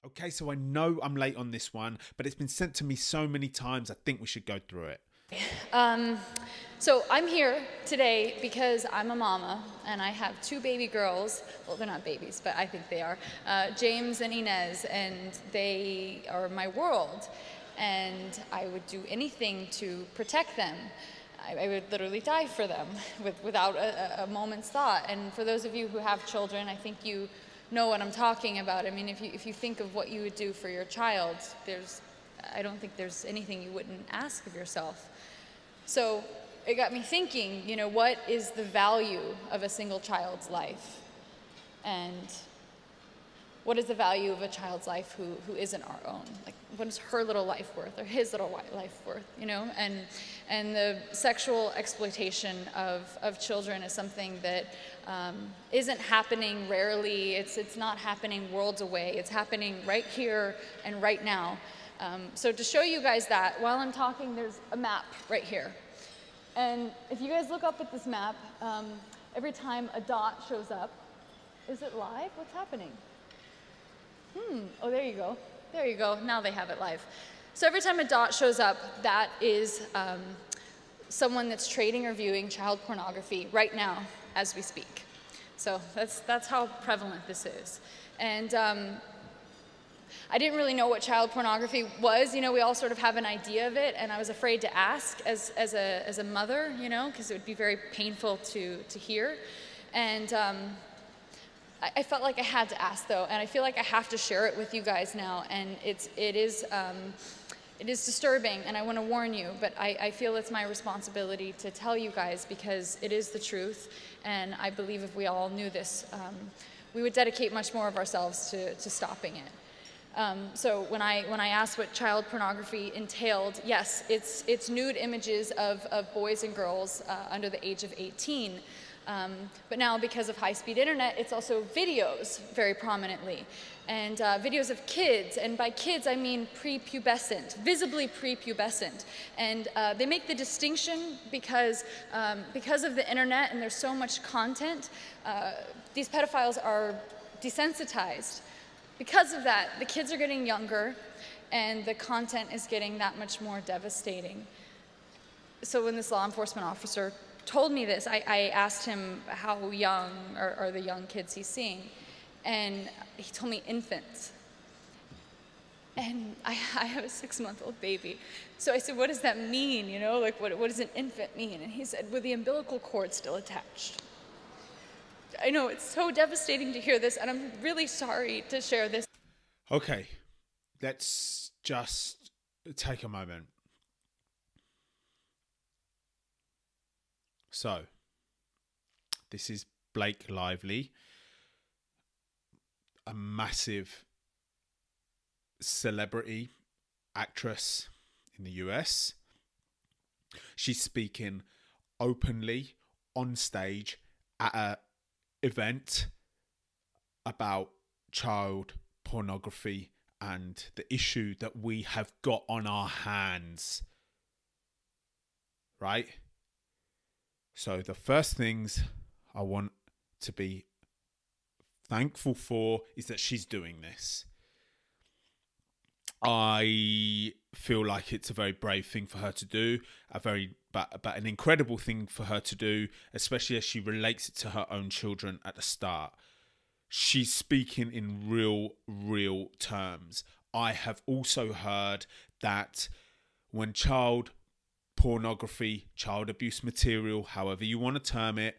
Okay, so I know I'm late on this one, but it's been sent to me so many times, I think we should go through it. So I'm here today because I'm a mama and I have two baby girls. Well, they're not babies, but I think they are. James and Inez, and they are my world. And I would do anything to protect them. I would literally die for them without a moment's thought. And for those of you who have children, I think you know what I'm talking about. I mean, if you think of what you would do for your child, I don't think there's anything you wouldn't ask of yourself. So it got me thinking, you know, what is the value of a single child's life? And what is the value of a child's life who isn't our own? Like, what is her little life worth or his little life worth, you know? And the sexual exploitation of children is something that isn't happening rarely. It's not happening worlds away. It's happening right here and right now. So to show you guys that, while I'm talking, there's a map right here. And if you guys look up at this map, every time a dot shows up, is it live? What's happening? Oh, there you go. There you go. Now they have it live. So every time a dot shows up, that is someone that's trading or viewing child pornography right now as we speak. So that's how prevalent this is. And I didn't really know what child pornography was. You know, we all sort of have an idea of it, and I was afraid to ask as a mother, you know, because it would be very painful to hear. And I felt like I had to ask, though, and I feel like I have to share it with you guys now. And it is disturbing, and I want to warn you, but I feel it's my responsibility to tell you guys because it is the truth. And I believe if we all knew this, we would dedicate much more of ourselves to stopping it. So when I asked what child pornography entailed, yes, it's nude images of boys and girls under the age of 18. But now, because of high-speed internet, it's also videos very prominently. And videos of kids, and by kids I mean prepubescent, visibly prepubescent. And they make the distinction because of the internet and there's so much content, these pedophiles are desensitized. Because of that, the kids are getting younger, and the content is getting that much more devastating. So when this law enforcement officer told me this, I asked him how young are the young kids he's seeing, and he told me infants. And I have a 6-month-old baby. So I said, what does that mean, you know? Like, what does an infant mean? And he said, with the umbilical cord still attached. I know, it's so devastating to hear this, and I'm really sorry to share this. Okay, let's just take a moment. So, this is Blake Lively, a massive celebrity actress in the US. She's speaking openly on stage at a event about child pornography and the issue that we have got on our hands, right? So the first things I want to be thankful for is that she's doing this. I feel like it's a very brave thing for her to do, but an incredible thing for her to do, especially as she relates it to her own children at the start. She's speaking in real terms. I have also heard that when child pornography, child abuse material, however you want to term it,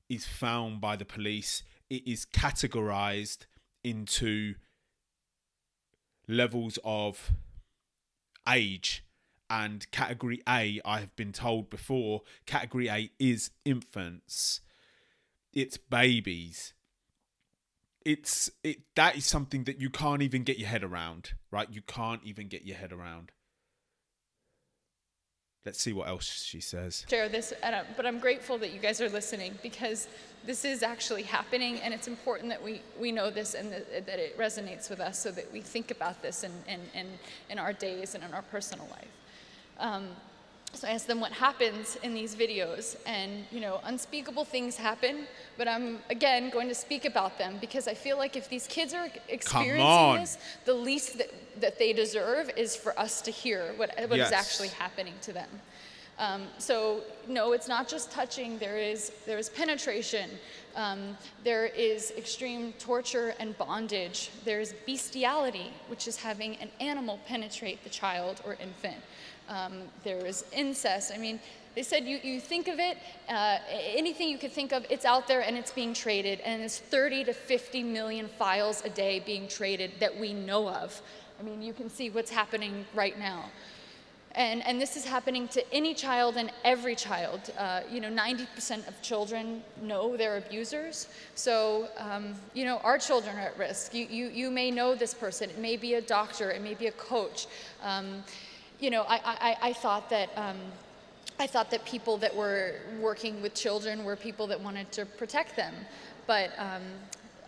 is found by the police, it is categorized into levels of age. And category A, I have been told before, category A is infants. It's babies. That is something that you can't even get your head around, right? You can't even get your head around. Let's see what else she says. Share this, but I'm grateful that you guys are listening because this is actually happening, and it's important that we know this and that it resonates with us so that we think about this in our days and in our personal life. So I asked them what happens in these videos, and unspeakable things happen, but I'm again going to speak about them because I feel like if these kids are experiencing this, the least that they deserve is for us to hear what is actually happening to them. So no, it's not just touching. There is penetration. There is extreme torture and bondage. There is bestiality, which is having an animal penetrate the child or infant. There is incest. I mean, they said you think of it, anything you could think of, it's out there and it's being traded, and it's 30 to 50 million files a day being traded that we know of. I mean, you can see what's happening right now. And this is happening to any child and every child. 90% of children know their abusers. So, our children are at risk. You may know this person. It may be a doctor. It may be a coach. I thought that people that were working with children were people that wanted to protect them. But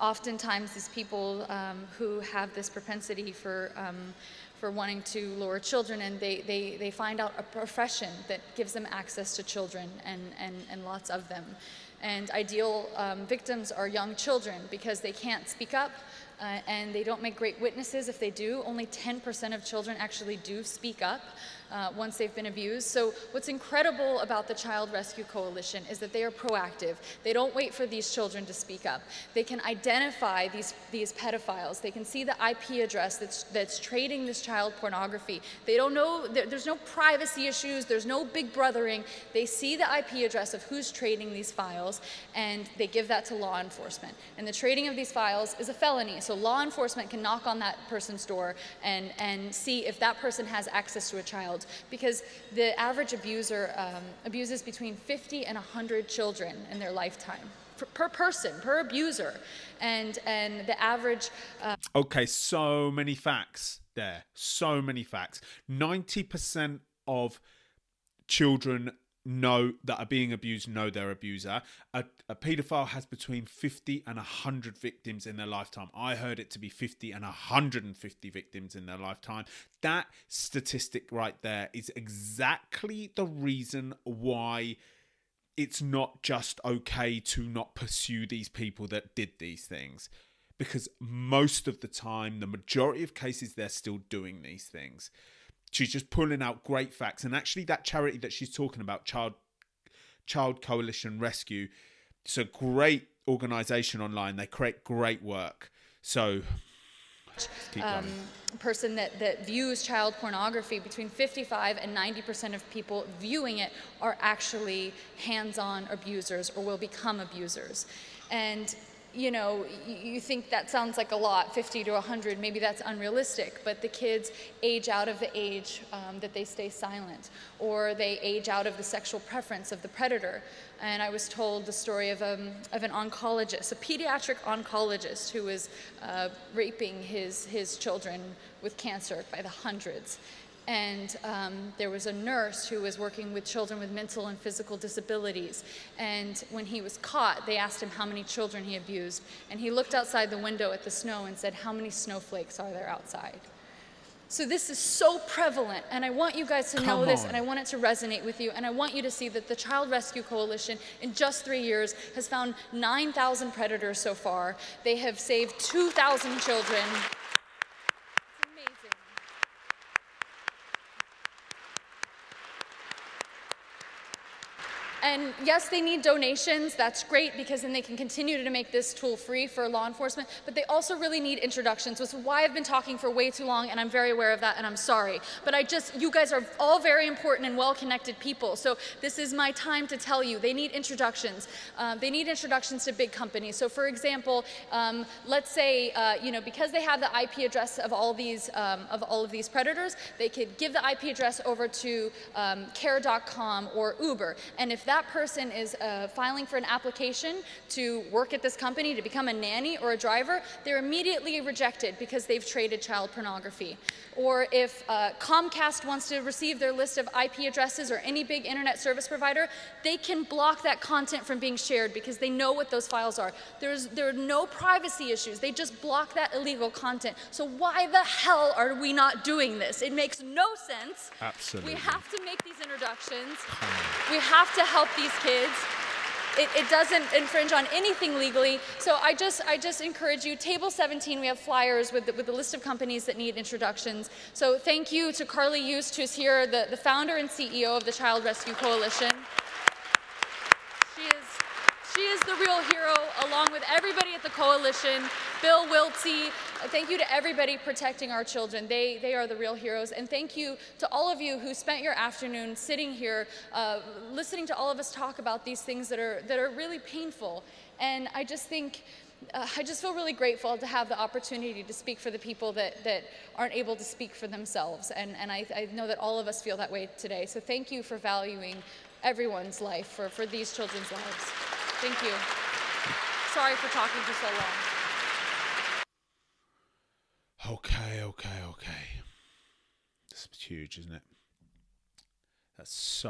oftentimes these people who have this propensity for wanting to lure children, and they find out a profession that gives them access to children and lots of them. And ideal victims are young children because they can't speak up and they don't make great witnesses. If they do, only 10% of children actually do speak up once they've been abused. So what's incredible about the Child Rescue Coalition is that they are proactive. They don't wait for these children to speak up. They can identify these pedophiles. They can see the IP address that's trading this child pornography. They don't know, there's no privacy issues, there's no big brothering. They see the IP address of who's trading these files, and they give that to law enforcement. And the trading of these files is a felony, so law enforcement can knock on that person's door and see if that person has access to a child. Because the average abuser abuses between 50 and 100 children in their lifetime, per person, per abuser. And the average... Okay, so many facts there. So many facts. 90% of children that are being abused know their abuser. A paedophile has between 50 and 100 victims in their lifetime. I heard it to be 50 and 150 victims in their lifetime. That statistic right there is exactly the reason why it's not just okay to not pursue these people that did these things. Because most of the time, the majority of cases, they're still doing these things. She's just pulling out great facts. And actually that charity that she's talking about, Child Coalition Rescue, it's a great organisation online. They create great work. So keep going. Person that views child pornography, between 55 and 90% of people viewing it are actually hands-on abusers or will become abusers. And you think that sounds like a lot, 50 to 100, maybe that's unrealistic, but the kids age out of the age that they stay silent, or they age out of the sexual preference of the predator. And I was told the story of an oncologist, a pediatric oncologist who was raping his children with cancer by the hundreds. And there was a nurse who was working with children with mental and physical disabilities. And when he was caught, they asked him how many children he abused. And he looked outside the window at the snow and said, "How many snowflakes are there outside?" So this is so prevalent, and I want you guys to know this, and I want it to resonate with you, and I want you to see that the Child Rescue Coalition, in just 3 years, has found 9,000 predators so far. They have saved 2,000 children. And yes, they need donations. That's great, because then they can continue to make this tool free for law enforcement. But they also really need introductions, which is why I've been talking for way too long, and I'm very aware of that, and I'm sorry. But you guys are all very important and well-connected people. So this is my time to tell you, they need introductions. They need introductions to big companies. So for example, let's say, because they have the IP address of all of these predators, they could give the IP address over to care.com or Uber. And if that person is filing for an application to work at this company, to become a nanny or a driver, they're immediately rejected because they've traded child pornography. Or if Comcast wants to receive their list of IP addresses, or any big internet service provider, they can block that content from being shared because they know what those files are. There are no privacy issues. They just block that illegal content. So why the hell are we not doing this? It makes no sense. Absolutely. We have to make these introductions. We have to help these kids. It doesn't infringe on anything legally. So I just encourage you, table 17, we have flyers with the list of companies that need introductions. So thank you to Carly Youst, who's here, the founder and CEO of the Child Rescue Coalition. She is the real hero, along with everybody at the coalition, Bill Wiltsey. Thank you to everybody protecting our children. They are the real heroes. And thank you to all of you who spent your afternoon sitting here, listening to all of us talk about these things that are really painful. And I just think, I just feel really grateful to have the opportunity to speak for the people that aren't able to speak for themselves. And I know that all of us feel that way today. So thank you for valuing everyone's life, for these children's lives. Thank you. Sorry for talking for so long. Okay. This is huge, isn't it? That's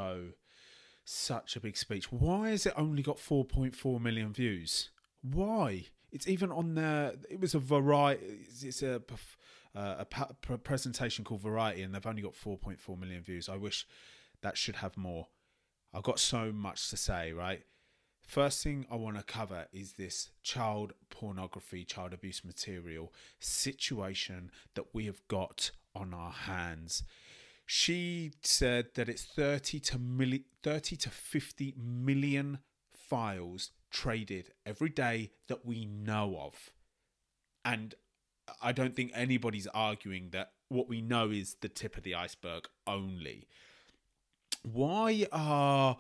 such a big speech. Why has it only got 4.4 million views? Why? It's even on there. It was a Variety. It's a presentation called Variety, and they've only got 4.4 million views. I wish that should have more. I've got so much to say, right? First thing I want to cover is this child pornography, child abuse material situation that we have got on our hands. She said that it's 30 to 50 million files traded every day that we know of. And I don't think anybody's arguing that what we know is the tip of the iceberg only. Why are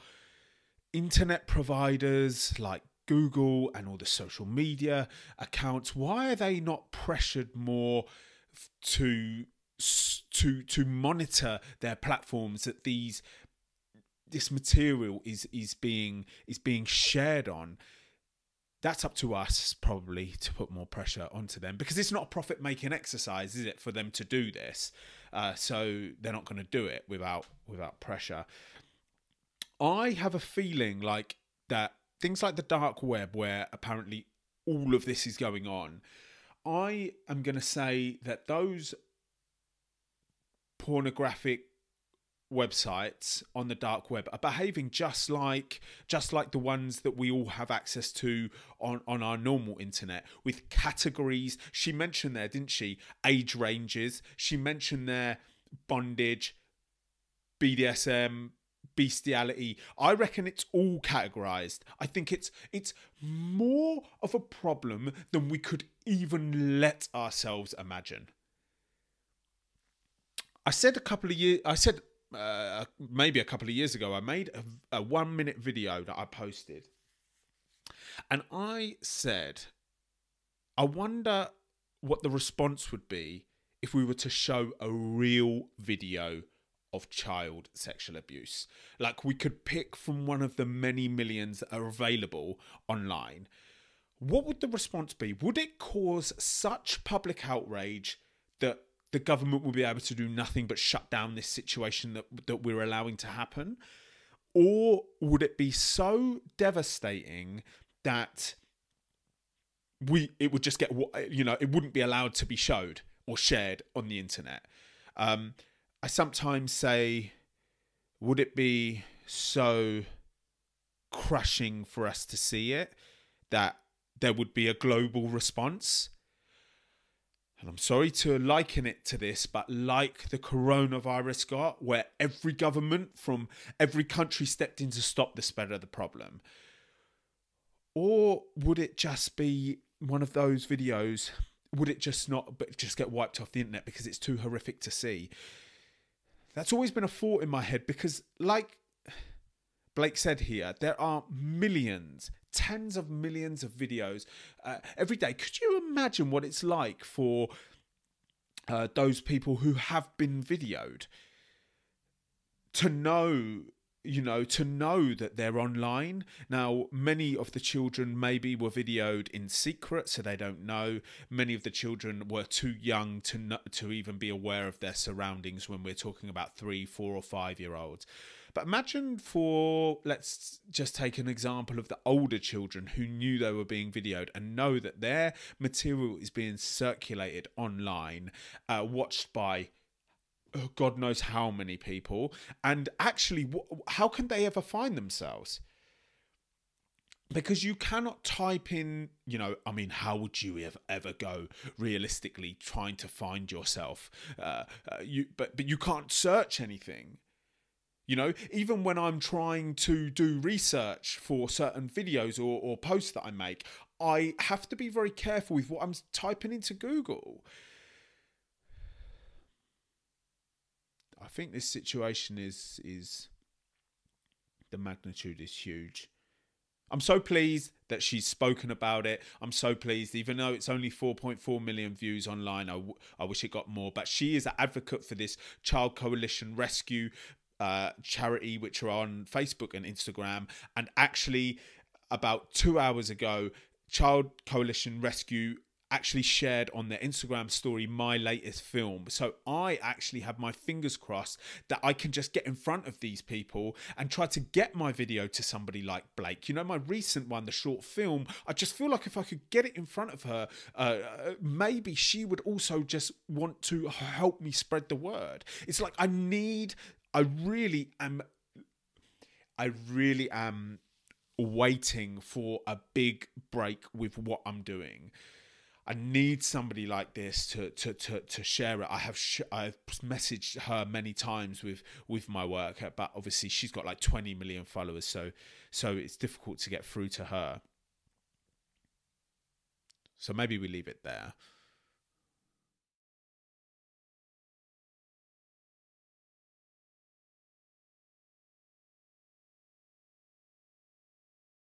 internet providers like Google and all the social media accounts, why are they not pressured more to monitor their platforms that this material is being shared on? That's up to us probably to put more pressure onto them, because it's not a profit making exercise, is it, for them to do this? So they're not going to do it without pressure. I have a feeling like that things like the dark web, where apparently all of this is going on, I am going to say that those pornographic websites on the dark web are behaving just like the ones that we all have access to on our normal internet, with categories. She mentioned there, didn't she, age ranges. She mentioned there bondage, BDSM, bestiality. I reckon it's all categorized. I think it's more of a problem than we could even let ourselves imagine. Maybe a couple of years ago, I made a 1 minute video that I posted, and I said, I wonder what the response would be if we were to show a real video of child sexual abuse. Like, we could pick from one of the many millions that are available online. What would the response be? Would it cause such public outrage that the government will be able to do nothing but shut down this situation that we're allowing to happen? Or would it be so devastating that it would just get, it wouldn't be allowed to be showed or shared on the internet? I sometimes say, would it be so crushing for us to see it that there would be a global response? And I'm sorry to liken it to this, but like the coronavirus got, where every government from every country stepped in to stop the spread of the problem. Or would it just be one of those videos? Would it just get wiped off the internet because it's too horrific to see? That's always been a thought in my head, because like Blake said here, there are millions, tens of millions of videos every day. Could you imagine what it's like for those people who have been videoed to know to know that they're online. Now, many of the children maybe were videoed in secret, so they don't know. Many of the children were too young to even be aware of their surroundings when we're talking about 3, 4 or 5-year-olds. But imagine let's just take an example of the older children who knew they were being videoed and know that their material is being circulated online, watched by God knows how many people, and actually, how can they ever find themselves? Because you cannot type in, how would you ever go realistically trying to find yourself? But you can't search anything. Even when I'm trying to do research for certain videos or posts that I make, I have to be very careful with what I'm typing into Google. I think this situation is the magnitude is huge. I'm so pleased that she's spoken about it. I'm so pleased, even though it's only 4.4 million views online. I wish it got more. But she is an advocate for this Child Coalition Rescue charity, which are on Facebook and Instagram. And actually, about 2 hours ago, Child Coalition Rescue actually shared on their Instagram story my latest film. So I actually have my fingers crossed that I can just get in front of these people and try to get my video to somebody like Blake. My recent one, the short film, I just feel like if I could get it in front of her, maybe she would also just want to help me spread the word. It's like I really am waiting for a big break with what I'm doing. I need somebody like this to share it. I've messaged her many times with my work, but obviously she's got like 20 million followers, so it's difficult to get through to her. So maybe we leave it there.